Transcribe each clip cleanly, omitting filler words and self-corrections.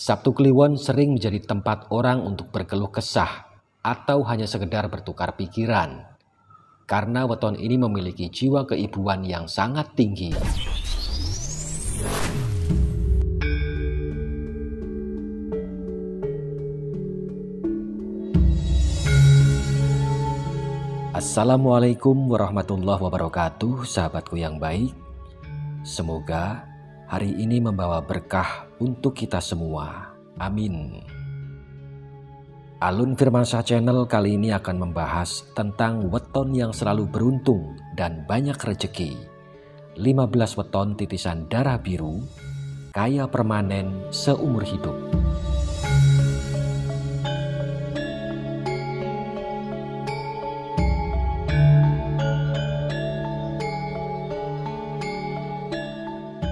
Sabtu Kliwon sering menjadi tempat orang untuk berkeluh kesah atau hanya sekedar bertukar pikiran. Karena weton ini memiliki jiwa keibuan yang sangat tinggi. Assalamualaikum warahmatullahi wabarakatuh, sahabatku yang baik. Semoga hari ini membawa berkah untuk kita semua. Amin. Alun Firmansyah Channel kali ini akan membahas tentang weton yang selalu beruntung dan banyak rezeki. 15 weton titisan darah biru, kaya permanen seumur hidup.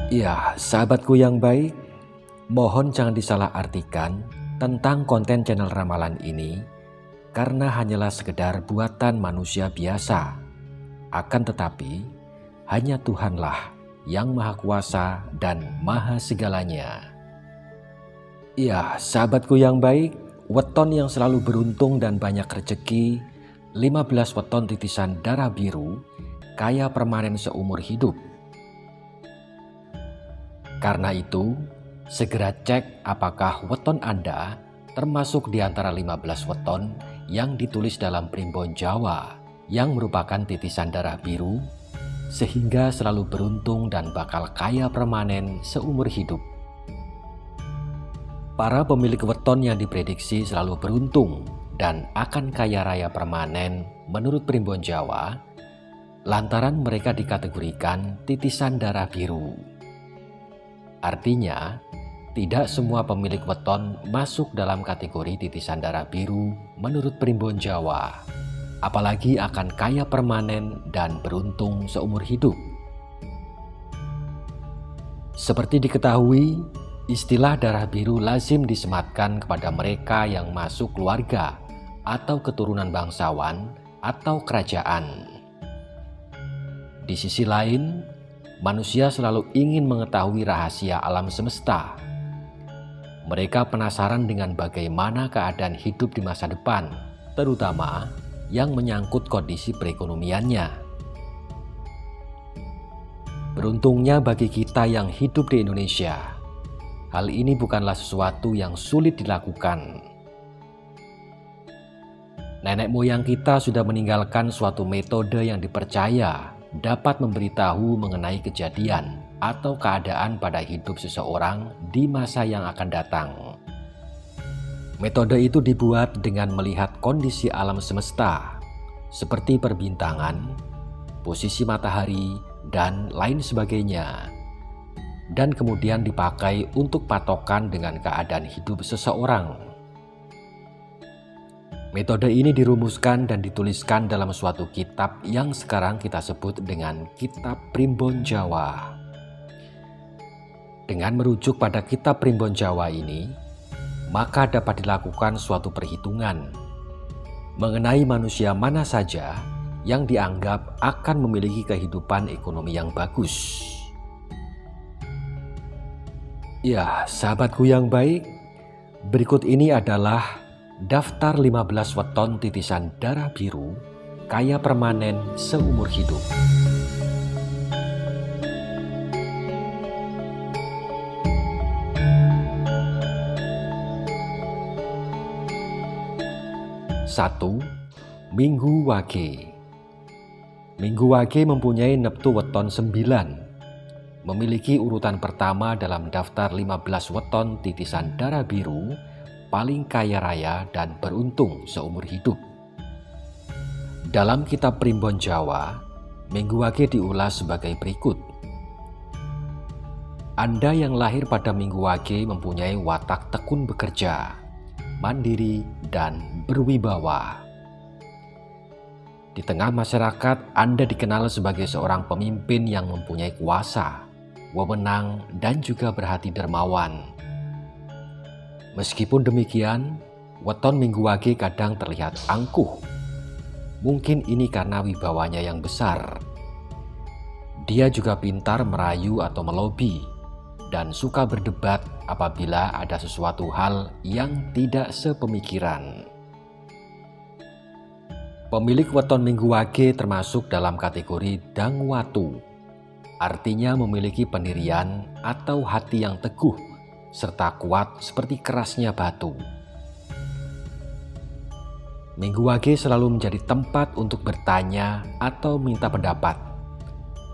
Ya, sahabatku yang baik, mohon jangan disalahartikan tentang konten channel ramalan ini karena hanyalah sekedar buatan manusia biasa. Akan tetapi, hanya Tuhanlah yang Maha Kuasa dan Maha Segalanya. Ya, sahabatku yang baik, weton yang selalu beruntung dan banyak rezeki, 15 weton titisan darah biru, kaya permanen seumur hidup. Karena itu, segera cek apakah weton Anda termasuk di antara 15 weton yang ditulis dalam Primbon Jawa yang merupakan titisan darah biru, sehingga selalu beruntung dan bakal kaya permanen seumur hidup. Para pemilik weton yang diprediksi selalu beruntung dan akan kaya raya permanen menurut Primbon Jawa, lantaran mereka dikategorikan titisan darah biru. Artinya, tidak semua pemilik weton masuk dalam kategori titisan darah biru menurut Primbon Jawa, apalagi akan kaya permanen dan beruntung seumur hidup. Seperti diketahui, istilah darah biru lazim disematkan kepada mereka yang masuk keluarga atau keturunan bangsawan atau kerajaan. Di sisi lain, manusia selalu ingin mengetahui rahasia alam semesta. Mereka penasaran dengan bagaimana keadaan hidup di masa depan, terutama yang menyangkut kondisi perekonomiannya. Beruntungnya bagi kita yang hidup di Indonesia, hal ini bukanlah sesuatu yang sulit dilakukan. Nenek moyang kita sudah meninggalkan suatu metode yang dipercaya dapat memberitahu mengenai kejadian atau keadaan pada hidup seseorang di masa yang akan datang. Metode itu dibuat dengan melihat kondisi alam semesta, seperti perbintangan, posisi matahari, dan lain sebagainya, dan kemudian dipakai untuk patokan dengan keadaan hidup seseorang. Metode ini dirumuskan dan dituliskan dalam suatu kitab yang sekarang kita sebut dengan Kitab Primbon Jawa. Dengan merujuk pada Kitab Primbon Jawa ini, maka dapat dilakukan suatu perhitungan mengenai manusia mana saja yang dianggap akan memiliki kehidupan ekonomi yang bagus. Ya, sahabatku yang baik, berikut ini adalah daftar 15 weton titisan darah biru, kaya permanen seumur hidup. Satu, Minggu Wage. Minggu Wage mempunyai neptu weton 9. Memiliki urutan pertama dalam daftar 15 weton titisan darah biru, paling kaya raya dan beruntung seumur hidup. Dalam kitab Primbon Jawa, Minggu Wage diulas sebagai berikut. Anda yang lahir pada Minggu Wage mempunyai watak tekun bekerja, mandiri, dan berwibawa. Di tengah masyarakat, Anda dikenal sebagai seorang pemimpin yang mempunyai kuasa, wewenang, dan juga berhati dermawan. Meskipun demikian, weton Minggu Wage kadang terlihat angkuh. Mungkin ini karena wibawanya yang besar. Dia juga pintar merayu atau melobi, dan suka berdebat apabila ada sesuatu hal yang tidak sepemikiran. Pemilik weton Minggu Wage termasuk dalam kategori dangwatu, artinya memiliki pendirian atau hati yang teguh serta kuat seperti kerasnya batu. Minggu Wage selalu menjadi tempat untuk bertanya atau minta pendapat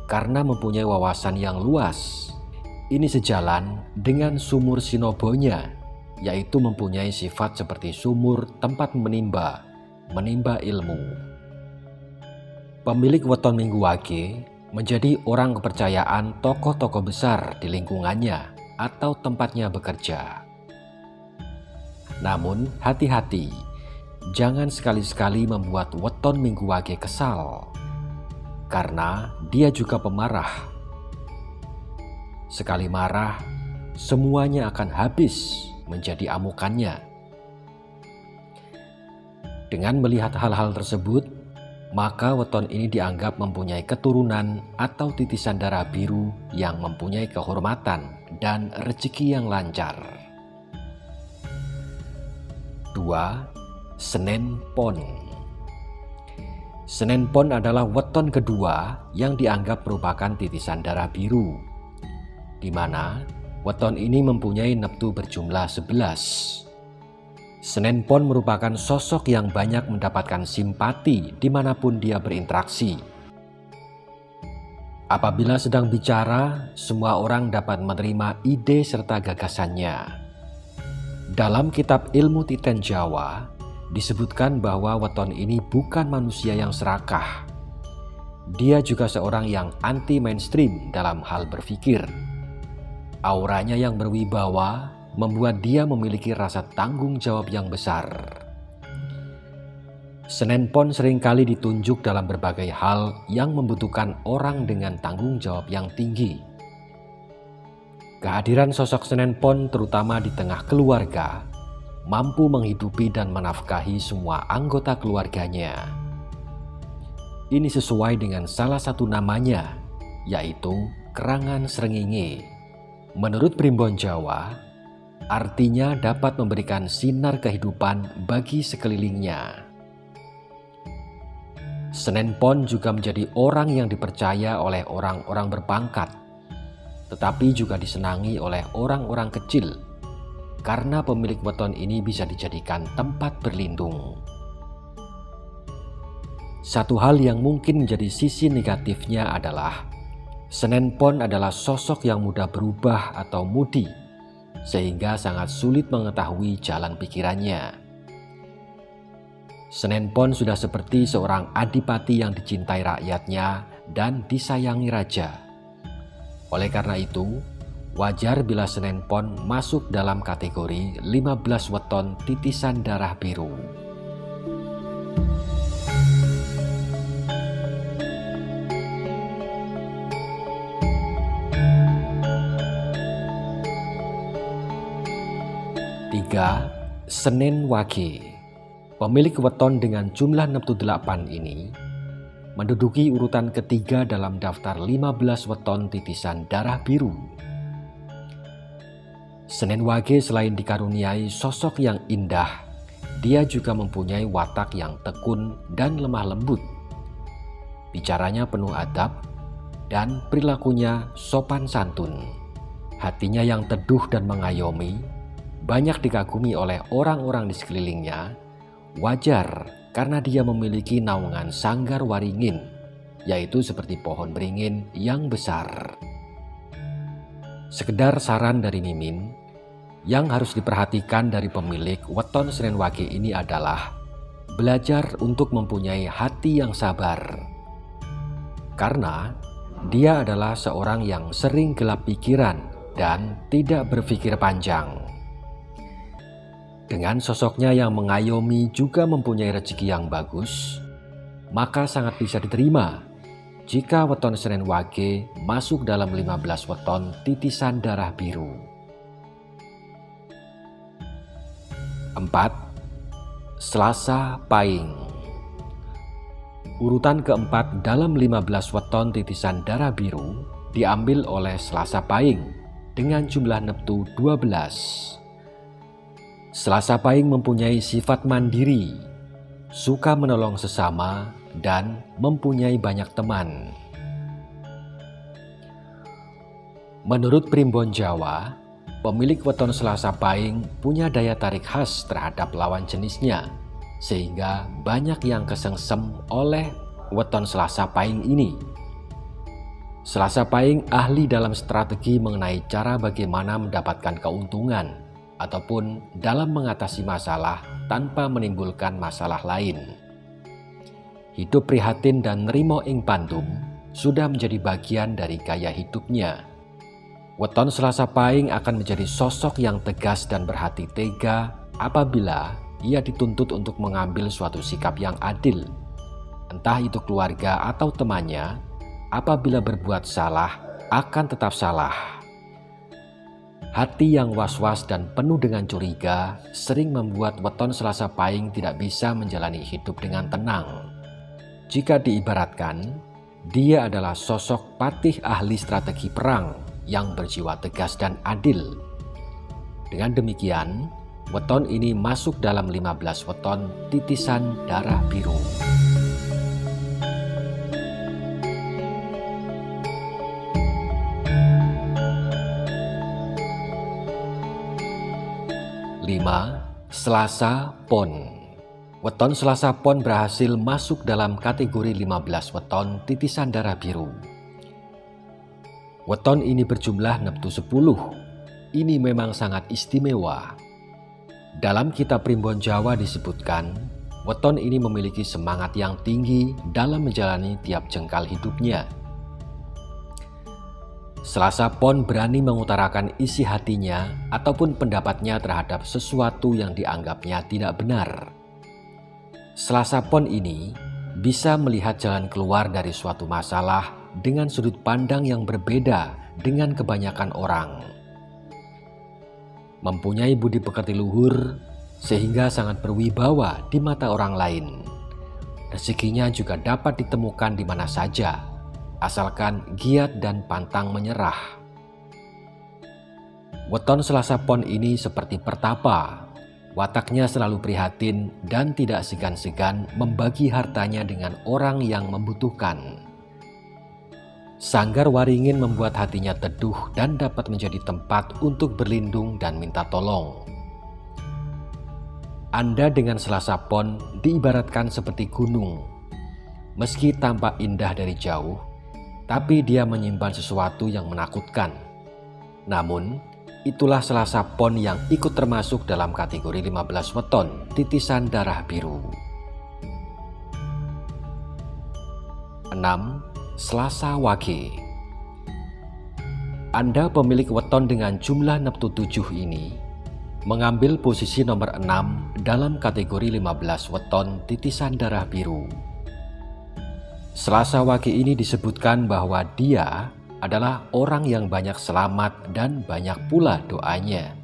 karena mempunyai wawasan yang luas. Ini sejalan dengan sumur Sinobonya, yaitu mempunyai sifat seperti sumur tempat menimba ilmu. Pemilik weton Minggu Wage menjadi orang kepercayaan tokoh-tokoh besar di lingkungannya atau tempatnya bekerja. Namun hati-hati, jangan sekali-sekali membuat weton Minggu Wage kesal, karena dia juga pemarah. Sekali marah, semuanya akan habis menjadi amukannya. Dengan melihat hal-hal tersebut, maka weton ini dianggap mempunyai keturunan atau titisan darah biru yang mempunyai kehormatan dan rezeki yang lancar. 2. Senen Pon. Senen Pon adalah weton kedua yang dianggap merupakan titisan darah biru, di mana weton ini mempunyai neptu berjumlah 11. Senen Pon merupakan sosok yang banyak mendapatkan simpati dimanapun dia berinteraksi. Apabila sedang bicara, semua orang dapat menerima ide serta gagasannya. Dalam kitab Ilmu Titen Jawa, disebutkan bahwa weton ini bukan manusia yang serakah. Dia juga seorang yang anti mainstream dalam hal berpikir. Auranya yang berwibawa membuat dia memiliki rasa tanggung jawab yang besar. Senen Pon seringkali ditunjuk dalam berbagai hal yang membutuhkan orang dengan tanggung jawab yang tinggi. Kehadiran sosok Senen Pon terutama di tengah keluarga mampu menghidupi dan menafkahi semua anggota keluarganya. Ini sesuai dengan salah satu namanya, yaitu Kerangan Srengenge. Menurut Primbon Jawa, artinya dapat memberikan sinar kehidupan bagi sekelilingnya. Senen Pon juga menjadi orang yang dipercaya oleh orang-orang berpangkat, tetapi juga disenangi oleh orang-orang kecil, karena pemilik weton ini bisa dijadikan tempat berlindung. Satu hal yang mungkin menjadi sisi negatifnya adalah Senen Pon adalah sosok yang mudah berubah atau mudi, sehingga sangat sulit mengetahui jalan pikirannya. Senen Pon sudah seperti seorang adipati yang dicintai rakyatnya dan disayangi raja. Oleh karena itu, wajar bila Senen Pon masuk dalam kategori 15 weton titisan darah biru. Senen Wage. Pemilik weton dengan jumlah neptu 8 ini menduduki urutan ketiga dalam daftar 15 weton titisan darah biru. Senen Wage selain dikaruniai sosok yang indah, dia juga mempunyai watak yang tekun dan lemah lembut. Bicaranya penuh adab dan perilakunya sopan santun. Hatinya yang teduh dan mengayomi banyak dikagumi oleh orang-orang di sekelilingnya. Wajar karena dia memiliki naungan sanggar waringin, yaitu seperti pohon beringin yang besar. Sekedar saran dari Mimin, yang harus diperhatikan dari pemilik weton Senen Wage ini adalah belajar untuk mempunyai hati yang sabar. Karena dia adalah seorang yang sering gelap pikiran dan tidak berpikir panjang. Dengan sosoknya yang mengayomi juga mempunyai rezeki yang bagus, maka sangat bisa diterima jika weton Senen Wage masuk dalam 15 weton titisan darah biru. 4. Slasa Paing. Urutan keempat dalam 15 weton titisan darah biru diambil oleh Slasa Paing, dengan jumlah neptu 12. Selasa Pahing mempunyai sifat mandiri, suka menolong sesama, dan mempunyai banyak teman. Menurut Primbon Jawa, pemilik weton Selasa Pahing punya daya tarik khas terhadap lawan jenisnya, sehingga banyak yang kesengsem oleh weton Selasa Pahing ini. Selasa Pahing ahli dalam strategi mengenai cara bagaimana mendapatkan keuntungan ataupun dalam mengatasi masalah tanpa menimbulkan masalah lain. Hidup prihatin dan nrimo ing pandum sudah menjadi bagian dari gaya hidupnya. Weton Selasa Pahing akan menjadi sosok yang tegas dan berhati tega apabila ia dituntut untuk mengambil suatu sikap yang adil. Entah itu keluarga atau temannya, apabila berbuat salah akan tetap salah. Hati yang was-was dan penuh dengan curiga sering membuat weton Selasa Pahing tidak bisa menjalani hidup dengan tenang. Jika diibaratkan, dia adalah sosok patih ahli strategi perang yang berjiwa tegas dan adil. Dengan demikian, weton ini masuk dalam 15 weton titisan darah biru. Selasa Pon. Weton Selasa Pon berhasil masuk dalam kategori 15 weton titisan darah biru. Weton ini berjumlah neptu 10. Ini memang sangat istimewa. Dalam kitab Primbon Jawa disebutkan, weton ini memiliki semangat yang tinggi dalam menjalani tiap jengkal hidupnya. Selasa Pon berani mengutarakan isi hatinya ataupun pendapatnya terhadap sesuatu yang dianggapnya tidak benar. Selasa Pon ini bisa melihat jalan keluar dari suatu masalah dengan sudut pandang yang berbeda dengan kebanyakan orang. Mempunyai budi pekerti luhur sehingga sangat berwibawa di mata orang lain. Rezekinya juga dapat ditemukan di mana saja, asalkan giat dan pantang menyerah. Weton Selasa Pon ini seperti pertapa. Wataknya selalu prihatin dan tidak segan-segan membagi hartanya dengan orang yang membutuhkan. Sanggar waringin membuat hatinya teduh dan dapat menjadi tempat untuk berlindung dan minta tolong. Anda dengan Selasa Pon diibaratkan seperti gunung. Meski tampak indah dari jauh, tapi dia menyimpan sesuatu yang menakutkan. Namun, itulah Selasa Pon yang ikut termasuk dalam kategori 15 weton titisan darah biru. 6. Selasa Wage. Anda pemilik weton dengan jumlah neptu 7 ini mengambil posisi nomor 6 dalam kategori 15 weton titisan darah biru. Selasa Wage ini disebutkan bahwa dia adalah orang yang banyak selamat dan banyak pula doanya.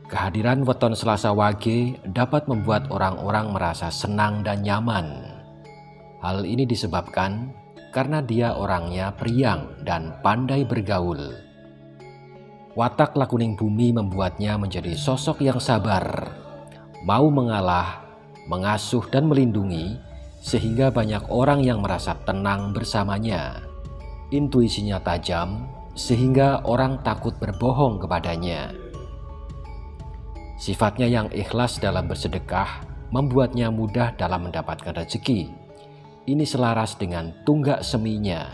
Kehadiran weton Selasa Wage dapat membuat orang-orang merasa senang dan nyaman. Hal ini disebabkan karena dia orangnya periang dan pandai bergaul. Watak lakuning bumi membuatnya menjadi sosok yang sabar, mau mengalah, mengasuh dan melindungi, sehingga banyak orang yang merasa tenang bersamanya. Intuisinya tajam, sehingga orang takut berbohong kepadanya. Sifatnya yang ikhlas dalam bersedekah membuatnya mudah dalam mendapatkan rezeki. Ini selaras dengan tunggak seminya.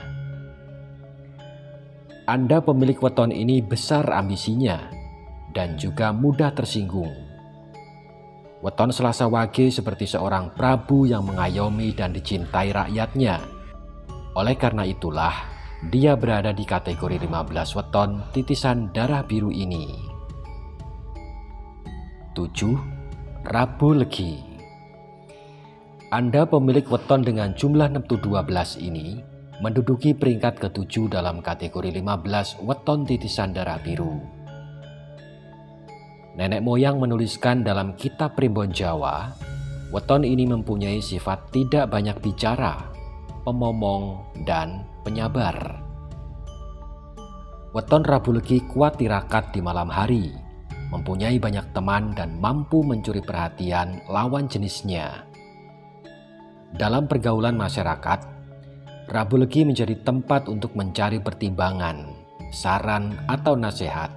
Anda pemilik weton ini besar ambisinya dan juga mudah tersinggung. Weton Selasa Wage seperti seorang prabu yang mengayomi dan dicintai rakyatnya. Oleh karena itulah, dia berada di kategori 15 weton titisan darah biru ini. 7. Rabu Legi. Anda pemilik weton dengan jumlah neptu 12 ini menduduki peringkat ke-7 dalam kategori 15 weton titisan darah biru. Nenek moyang menuliskan dalam kitab Primbon Jawa, weton ini mempunyai sifat tidak banyak bicara, pemomong, dan penyabar. Weton Rabu Legi kuat tirakat di malam hari, mempunyai banyak teman dan mampu mencuri perhatian lawan jenisnya. Dalam pergaulan masyarakat, Rabu Legi menjadi tempat untuk mencari pertimbangan, saran atau nasihat,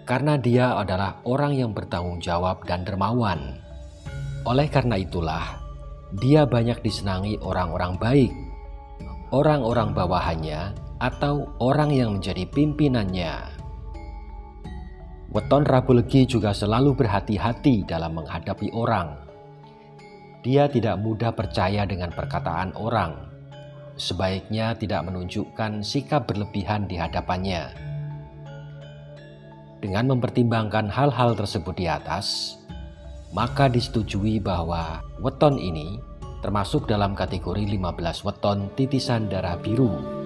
karena dia adalah orang yang bertanggung jawab dan dermawan. Oleh karena itulah, dia banyak disenangi orang-orang baik, orang-orang bawahannya, atau orang yang menjadi pimpinannya. Weton Rabu Legi juga selalu berhati-hati dalam menghadapi orang. Dia tidak mudah percaya dengan perkataan orang. Sebaiknya tidak menunjukkan sikap berlebihan di hadapannya. Dengan mempertimbangkan hal-hal tersebut di atas, maka disetujui bahwa weton ini termasuk dalam kategori 15 weton titisan darah biru.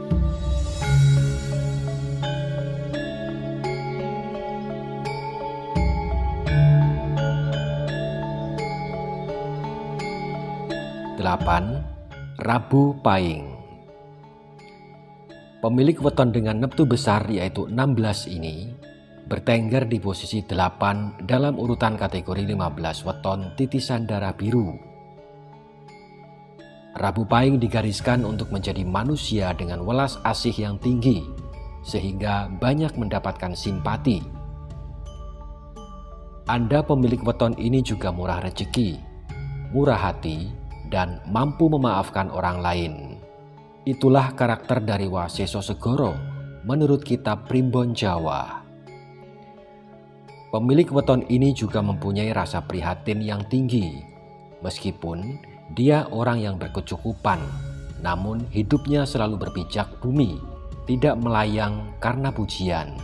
Rabu Pahing. Pemilik weton dengan neptu besar yaitu 16 ini bertengger di posisi 8 dalam urutan kategori 15 weton titisan darah biru. Rabu Pahing digariskan untuk menjadi manusia dengan welas asih yang tinggi, sehingga banyak mendapatkan simpati. Anda pemilik weton ini juga murah rezeki, murah hati, dan mampu memaafkan orang lain. Itulah karakter dari Waseso Segoro menurut kitab Primbon Jawa. Pemilik weton ini juga mempunyai rasa prihatin yang tinggi. Meskipun dia orang yang berkecukupan, namun hidupnya selalu berpijak bumi, tidak melayang karena pujian.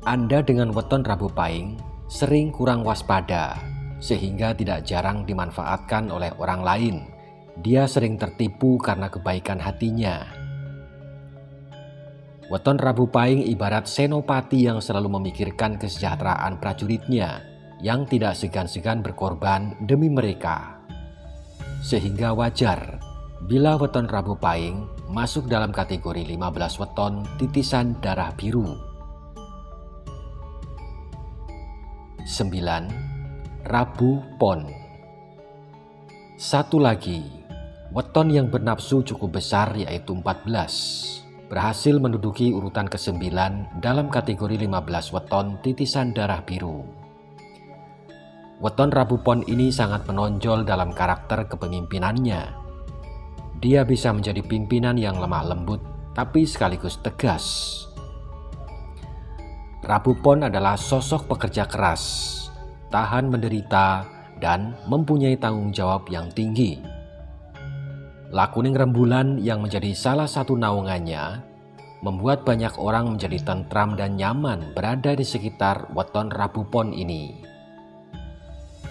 Anda dengan weton Rabu Pahing sering kurang waspada, sehingga tidak jarang dimanfaatkan oleh orang lain. Dia sering tertipu karena kebaikan hatinya. Weton Rabu Pahing ibarat senopati yang selalu memikirkan kesejahteraan prajuritnya, yang tidak segan-segan berkorban demi mereka. Sehingga wajar bila weton Rabu Pahing masuk dalam kategori 15 weton titisan darah biru. 9. Rabu Pon. Satu lagi, weton yang bernafsu cukup besar yaitu 14, berhasil menduduki urutan ke-9 dalam kategori 15 weton titisan darah biru. Weton Rabu Pon ini sangat menonjol dalam karakter kepemimpinannya. Dia bisa menjadi pimpinan yang lemah lembut tapi sekaligus tegas. Rabu Pon adalah sosok pekerja keras, tahan menderita, dan mempunyai tanggung jawab yang tinggi. Lakuning rembulan yang menjadi salah satu naungannya membuat banyak orang menjadi tentram dan nyaman berada di sekitar weton Rabu Pon ini.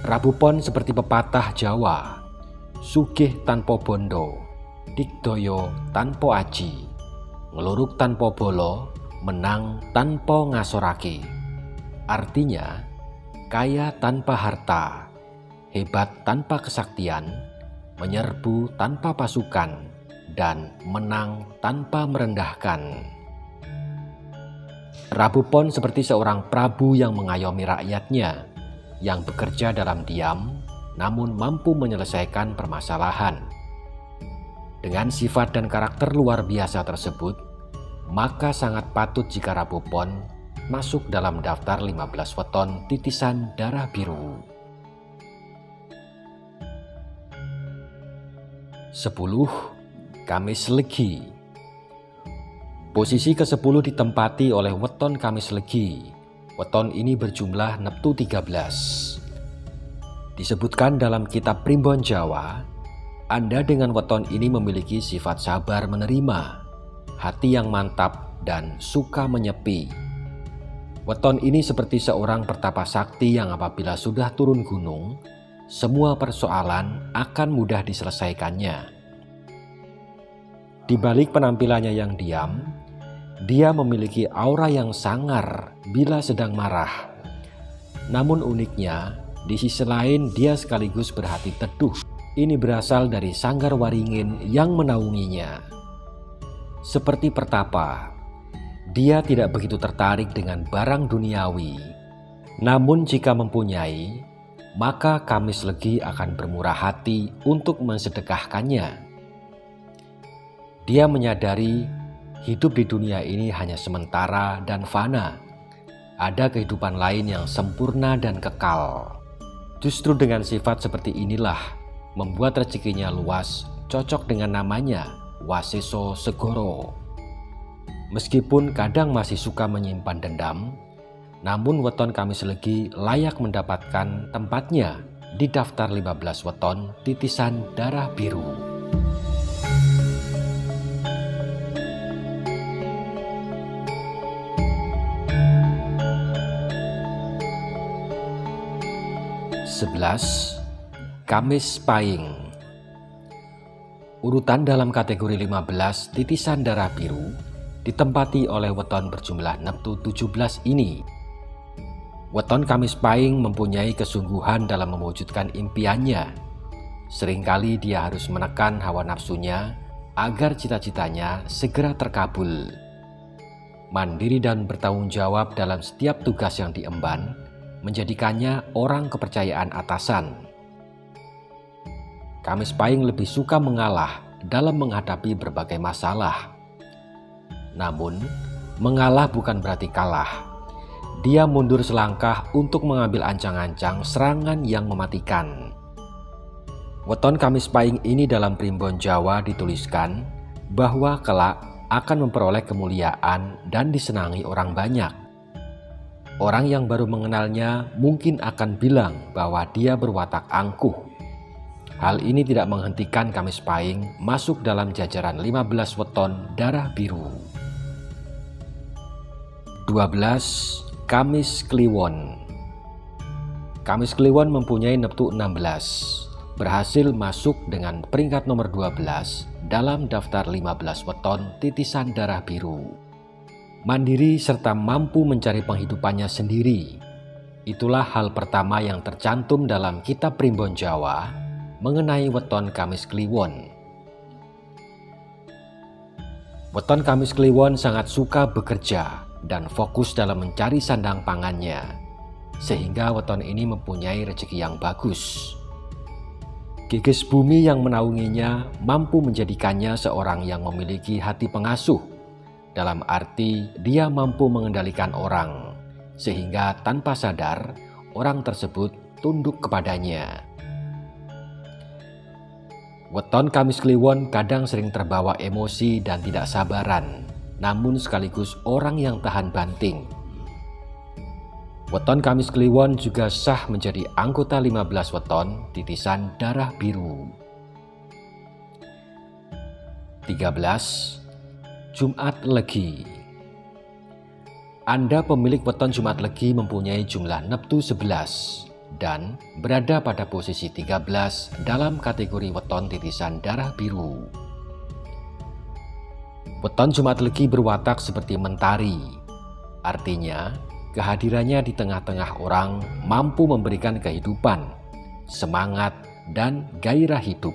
Rabu Pon seperti pepatah Jawa, sugih tanpa bondo, digdaya tanpa aji, ngluruk tanpa bolo, menang tanpa ngasorake. Artinya, kaya tanpa harta, hebat tanpa kesaktian, menyerbu tanpa pasukan, dan menang tanpa merendahkan. Rabu Pon seperti seorang prabu yang mengayomi rakyatnya, yang bekerja dalam diam, namun mampu menyelesaikan permasalahan. Dengan sifat dan karakter luar biasa tersebut, maka sangat patut jika Rabu Pon masuk dalam daftar 15 weton titisan darah biru. 10. Kamis Legi. Posisi ke-10 ditempati oleh weton Kamis Legi. Weton ini berjumlah neptu 13. Disebutkan dalam kitab Primbon Jawa, Anda dengan weton ini memiliki sifat sabar menerima, hati yang mantap, dan suka menyepi. Weton ini seperti seorang pertapa sakti yang apabila sudah turun gunung, semua persoalan akan mudah diselesaikannya. Di balik penampilannya yang diam, dia memiliki aura yang sangar bila sedang marah. Namun uniknya, di sisi lain dia sekaligus berhati teduh. Ini berasal dari sanggar waringin yang menaunginya. Seperti pertapa, Dia tidak begitu tertarik dengan barang duniawi. Namun jika mempunyai, maka Kamis Legi akan bermurah hati untuk mensedekahkannya. Dia menyadari hidup di dunia ini hanya sementara dan fana. Ada kehidupan lain yang sempurna dan kekal. Justru dengan sifat seperti inilah membuat rezekinya luas, cocok dengan namanya, Waseso Segoro. Meskipun kadang masih suka menyimpan dendam, namun weton Kamis Legi layak mendapatkan tempatnya di daftar 15 weton titisan darah biru. Kamis Pahing. Urutan dalam kategori 15 titisan darah biru ditempati oleh weton berjumlah neptu 17 ini. Weton Kamis Pahing mempunyai kesungguhan dalam mewujudkan impiannya. Seringkali dia harus menekan hawa nafsunya agar cita-citanya segera terkabul. Mandiri dan bertanggung jawab dalam setiap tugas yang diemban menjadikannya orang kepercayaan atasan. Kamis Pahing lebih suka mengalah dalam menghadapi berbagai masalah. Namun, mengalah bukan berarti kalah. Dia mundur selangkah untuk mengambil ancang-ancang serangan yang mematikan. Weton Kamis Pahing ini dalam primbon Jawa dituliskan bahwa kelak akan memperoleh kemuliaan dan disenangi orang banyak. Orang yang baru mengenalnya mungkin akan bilang bahwa dia berwatak angkuh. Hal ini tidak menghentikan Kamis Pahing masuk dalam jajaran 15 weton darah biru. 12. Kamis Kliwon. Kamis Kliwon mempunyai neptu 16, berhasil masuk dengan peringkat nomor 12 dalam daftar 15 weton titisan darah biru. Mandiri serta mampu mencari penghidupannya sendiri. Itulah hal pertama yang tercantum dalam kitab Primbon Jawa mengenai weton Kamis Kliwon. Weton Kamis Kliwon sangat suka bekerja dan fokus dalam mencari sandang pangannya, sehingga weton ini mempunyai rezeki yang bagus. Geges bumi yang menaunginya mampu menjadikannya seorang yang memiliki hati pengasuh, dalam arti dia mampu mengendalikan orang, sehingga tanpa sadar orang tersebut tunduk kepadanya. Weton Kamis Kliwon kadang sering terbawa emosi dan tidak sabaran, namun sekaligus orang yang tahan banting. Weton Kamis Kliwon juga sah menjadi anggota 15 weton titisan darah biru. 13. Jumat Legi. Anda pemilik weton Jumat Legi mempunyai jumlah neptu 11 dan berada pada posisi 13 dalam kategori weton titisan darah biru. Weton Jumat Legi berwatak seperti mentari, artinya kehadirannya di tengah-tengah orang mampu memberikan kehidupan, semangat, dan gairah hidup.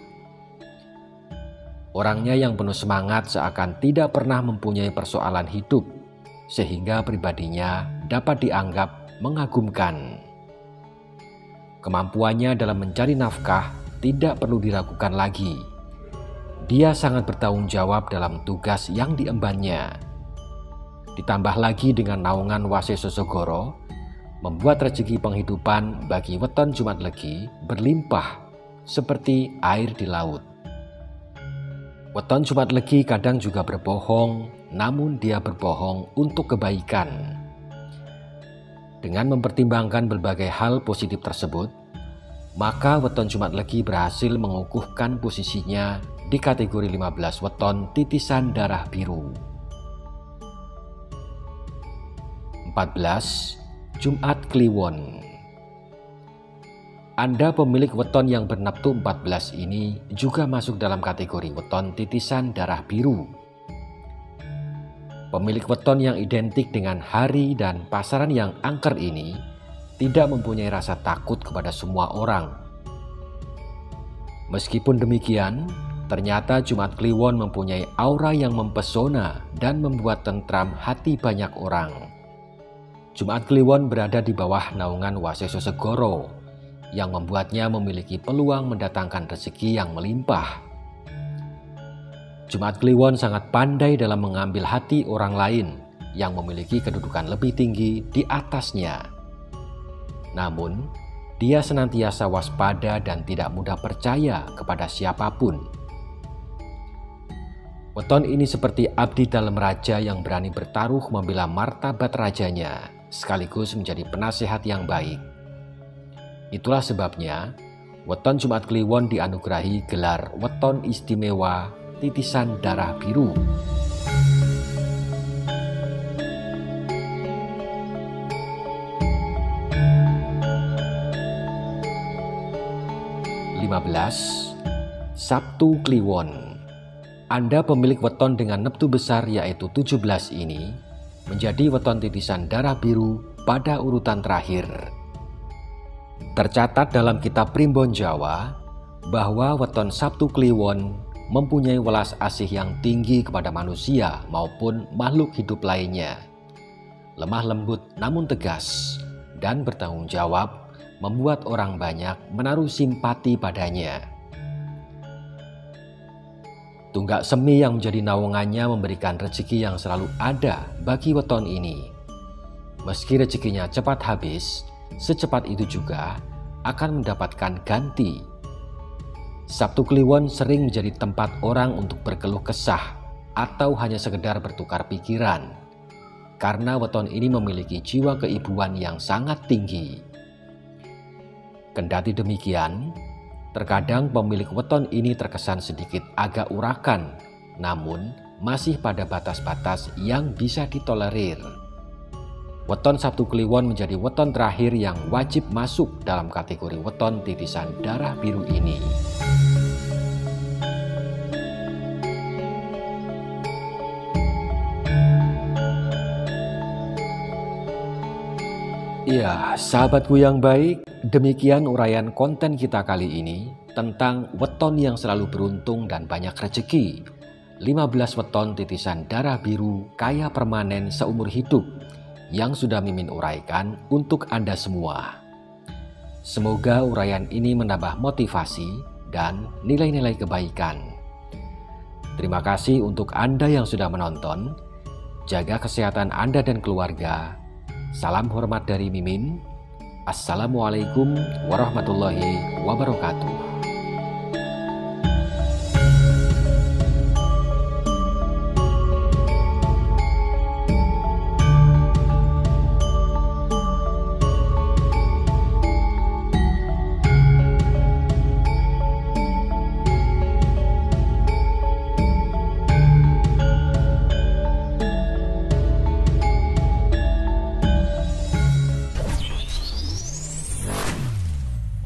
Orangnya yang penuh semangat seakan tidak pernah mempunyai persoalan hidup, sehingga pribadinya dapat dianggap mengagumkan. Kemampuannya dalam mencari nafkah tidak perlu diragukan lagi. Dia sangat bertanggung jawab dalam tugas yang diembannya. Ditambah lagi dengan naungan Waseso Segoro, membuat rezeki penghidupan bagi weton Jumat Legi berlimpah seperti air di laut. Weton Jumat Legi kadang juga berbohong, namun dia berbohong untuk kebaikan. Dengan mempertimbangkan berbagai hal positif tersebut, maka weton Jumat Legi berhasil mengukuhkan posisinya di kategori 15 weton titisan darah biru. 14. Jumat Kliwon. Anda pemilik weton yang berneptu 14 ini juga masuk dalam kategori weton titisan darah biru. Pemilik weton yang identik dengan hari dan pasaran yang angker ini tidak mempunyai rasa takut kepada semua orang. Meskipun demikian, Ternyata Jumat Kliwon mempunyai aura yang mempesona dan membuat tentram hati banyak orang. Jumat Kliwon berada di bawah naungan Waseso Segoro yang membuatnya memiliki peluang mendatangkan rezeki yang melimpah. Jumat Kliwon sangat pandai dalam mengambil hati orang lain yang memiliki kedudukan lebih tinggi di atasnya. Namun, dia senantiasa waspada dan tidak mudah percaya kepada siapapun. Weton ini seperti abdi dalam raja yang berani bertaruh membela martabat rajanya, sekaligus menjadi penasehat yang baik. Itulah sebabnya, weton Jumat Kliwon dianugerahi gelar weton istimewa titisan darah biru. Sabtu Kliwon. Anda pemilik weton dengan neptu besar yaitu 17 ini menjadi weton titisan darah biru pada urutan terakhir. Tercatat dalam kitab Primbon Jawa bahwa weton Sabtu Kliwon mempunyai welas asih yang tinggi kepada manusia maupun makhluk hidup lainnya. Lemah lembut namun tegas dan bertanggung jawab membuat orang banyak menaruh simpati padanya. Tunggak Semi yang menjadi naungannya memberikan rezeki yang selalu ada bagi weton ini. Meski rezekinya cepat habis, secepat itu juga akan mendapatkan ganti. Sabtu Kliwon sering menjadi tempat orang untuk berkeluh kesah atau hanya sekedar bertukar pikiran, karena weton ini memiliki jiwa keibuan yang sangat tinggi. Kendati demikian, terkadang pemilik weton ini terkesan sedikit agak urakan, namun masih pada batas-batas yang bisa ditolerir. Weton Sabtu Kliwon menjadi weton terakhir yang wajib masuk dalam kategori weton titisan darah biru ini. Ya, sahabatku yang baik, demikian uraian konten kita kali ini tentang weton yang selalu beruntung dan banyak rezeki. 15 weton titisan darah biru kaya permanen seumur hidup yang sudah Mimin uraikan untuk Anda semua. Semoga uraian ini menambah motivasi dan nilai-nilai kebaikan. Terima kasih untuk Anda yang sudah menonton. Jaga kesehatan Anda dan keluarga. Salam hormat dari Mimin. Assalamualaikum warahmatullahi wabarakatuh.